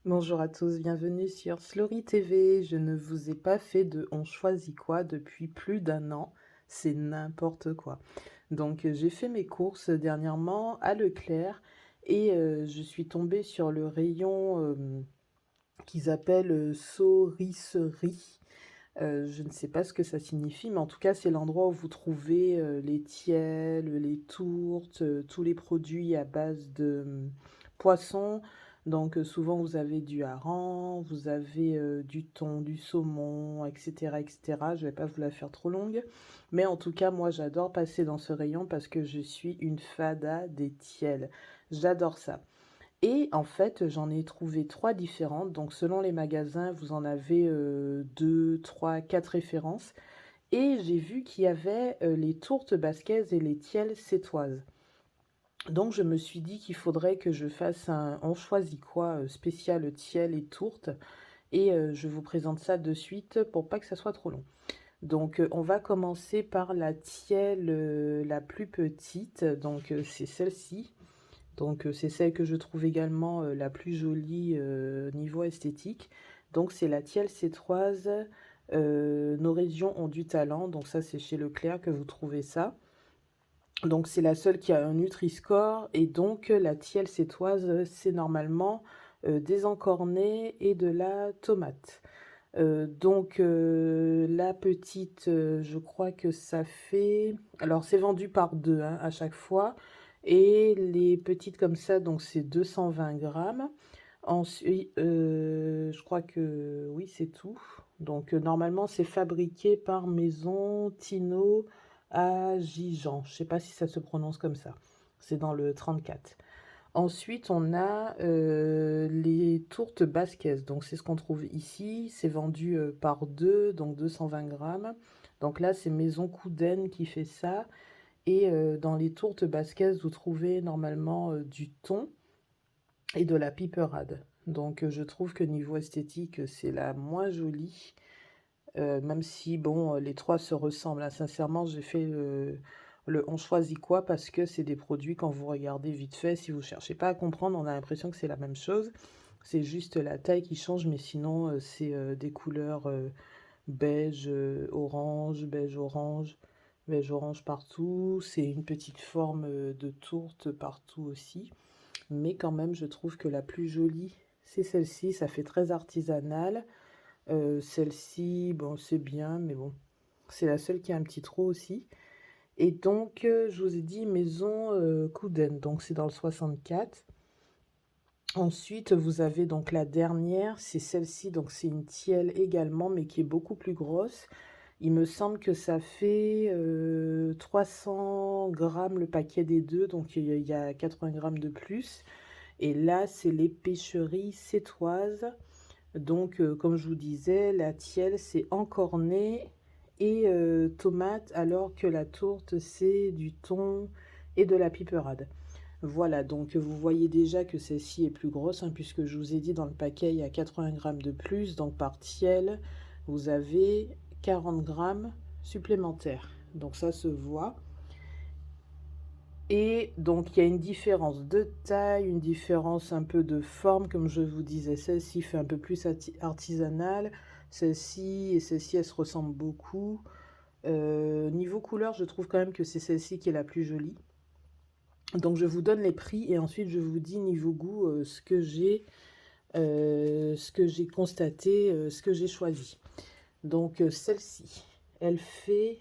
Bonjour à tous, bienvenue sur Slory TV. Je ne vous ai pas fait de On choisit quoi depuis plus d'un an. C'est n'importe quoi. Donc j'ai fait mes courses dernièrement à Leclerc et je suis tombée sur le rayon qu'ils appellent saurisserie. Je ne sais pas ce que ça signifie, mais en tout cas c'est l'endroit où vous trouvez les tiels, les tourtes, tous les produits à base de poisson. Donc souvent vous avez du hareng, vous avez du thon, du saumon, etc., etc. Je vais pas vous la faire trop longue, mais en tout cas moi j'adore passer dans ce rayon parce que je suis une fada des tiels. J'adore ça. Et en fait, j'en ai trouvé 3 différentes. Donc selon les magasins, vous en avez 2, 3, 4 références. Et j'ai vu qu'il y avait les tourtes basquaises et les tiels sétoises. Donc je me suis dit qu'il faudrait que je fasse un on choisit quoi spécial tiels et tourtes. Et je vous présente ça de suite pour pas que ça soit trop long. Donc on va commencer par la tielle la plus petite. Donc c'est celle-ci. Donc c'est celle que je trouve également la plus jolie niveau esthétique. Donc c'est la tielle cétroise. Nos régions ont du talent. Donc ça c'est chez Leclerc que vous trouvez ça. Donc c'est la seule qui a un Nutri-Score. Et donc la tielle cétoise c'est normalement des encornets et de la tomate. La petite, je crois que ça fait... Alors c'est vendu par deux hein, à chaque fois. Et les petites comme ça, donc c'est 220 grammes. Ensuite, je crois que oui, c'est tout. Donc normalement c'est fabriqué par Maison Tino à Gijan. Je sais pas si ça se prononce comme ça. C'est dans le 34. Ensuite, on a les tourtes basquaises. Donc, c'est ce qu'on trouve ici. C'est vendu par deux, donc 220 grammes. Donc là, c'est Maison Couden qui fait ça. Et dans les tourtes basquaises, vous trouvez normalement du thon et de la piperade. Donc, je trouve que niveau esthétique, c'est la moins jolie. Même si, bon, les trois se ressemblent, hein. Sincèrement, j'ai fait le on choisit quoi parce que c'est des produits, quand vous regardez vite fait, si vous cherchez pas à comprendre, on a l'impression que c'est la même chose. C'est juste la taille qui change, mais sinon, c'est des couleurs beige, orange, beige, orange partout. C'est une petite forme de tourte partout aussi. Mais quand même, je trouve que la plus jolie, c'est celle-ci. Ça fait très artisanal. Celle-ci, bon, c'est bien, mais bon, c'est la seule qui a un petit trou aussi. Et donc, je vous ai dit Maison Couden, donc c'est dans le 64. Ensuite, vous avez donc la dernière, c'est celle-ci, donc c'est une tielle également, mais qui est beaucoup plus grosse. Il me semble que ça fait 300 grammes le paquet des deux, donc il y a 80 grammes de plus. Et là, c'est les pêcheries sétoises. Donc, comme je vous disais, la tielle, c'est encorné et tomate, alors que la tourte, c'est du thon et de la piperade. Voilà, donc vous voyez déjà que celle-ci est plus grosse, hein, puisque je vous ai dit dans le paquet, il y a 80 grammes de plus. Donc, par tielle, vous avez 40 grammes supplémentaires. Donc, ça se voit. Et donc, il y a une différence de taille, une différence un peu de forme, comme je vous disais. Celle-ci fait un peu plus artisanale. Celle-ci et celle-ci, elles se ressemblent beaucoup. Niveau couleur, je trouve quand même que c'est celle-ci qui est la plus jolie. Donc, je vous donne les prix et ensuite, je vous dis niveau goût ce que j'ai constaté, ce que j'ai choisi. Donc, celle-ci, elle fait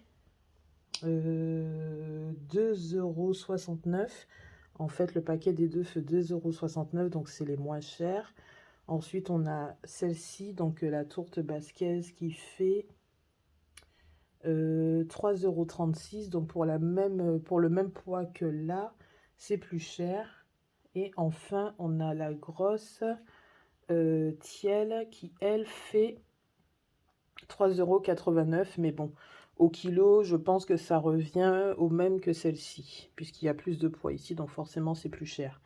2,69 €. En fait, le paquet des deux fait 2,69 €, donc c'est les moins chers. Ensuite, on a celle-ci, donc la tourte basquaise qui fait 3,36 €. Donc pour le même poids que là, c'est plus cher. Et enfin, on a la grosse tielle qui, elle, fait 3,89 €. Mais bon, au kilo, je pense que ça revient au même que celle-ci, puisqu'il y a plus de poids ici, donc forcément c'est plus cher.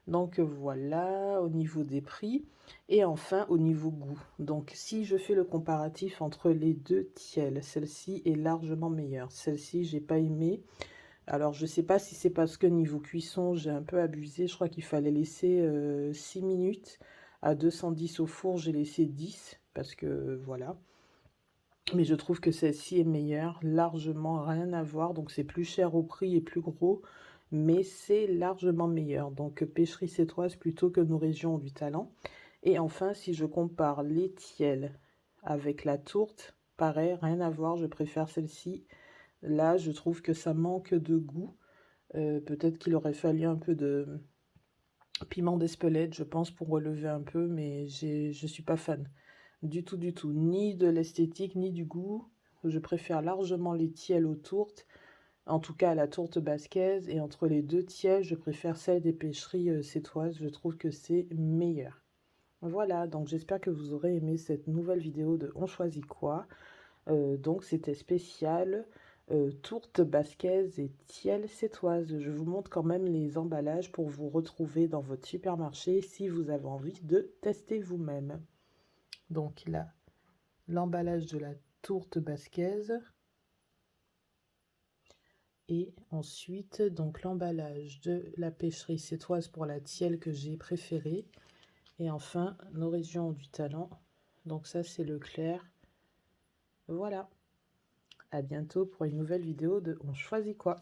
Donc voilà, au niveau des prix. Et enfin, au niveau goût. Donc si je fais le comparatif entre les deux tiels, celle-ci est largement meilleure. Celle-ci, j'ai pas aimé. Alors je sais pas si c'est parce que niveau cuisson, j'ai un peu abusé. Je crois qu'il fallait laisser 6 minutes À 210 au four, j'ai laissé 10 parce que voilà. Mais je trouve que celle-ci est meilleure, largement, rien à voir. Donc c'est plus cher au prix et plus gros, mais c'est largement meilleur. Donc pêcherie sétoise plutôt que nos régions du talent. Et enfin, si je compare les tiels avec la tourte, pareil, rien à voir, je préfère celle-ci. Là, je trouve que ça manque de goût. Peut-être qu'il aurait fallu un peu de piment d'Espelette, je pense, pour relever un peu, mais je suis pas fan. Du tout, du tout. Ni de l'esthétique, ni du goût. Je préfère largement les tiels aux tourtes. En tout cas, à la tourte basquaise. Et entre les deux tiels, je préfère celle des pêcheries sétoises. Je trouve que c'est meilleur. Voilà, donc j'espère que vous aurez aimé cette nouvelle vidéo de On choisit quoi. Donc c'était spécial tourte basquaise et tiels sétoise. Je vous montre quand même les emballages pour vous retrouver dans votre supermarché si vous avez envie de tester vous-même. Donc là, l'emballage de la tourte basquaise. Et ensuite, donc l'emballage de la pêcherie sétoise pour la tielle que j'ai préférée. Et enfin, nos régions du talent. Donc ça, c'est le clair. Voilà. À bientôt pour une nouvelle vidéo de On choisit quoi.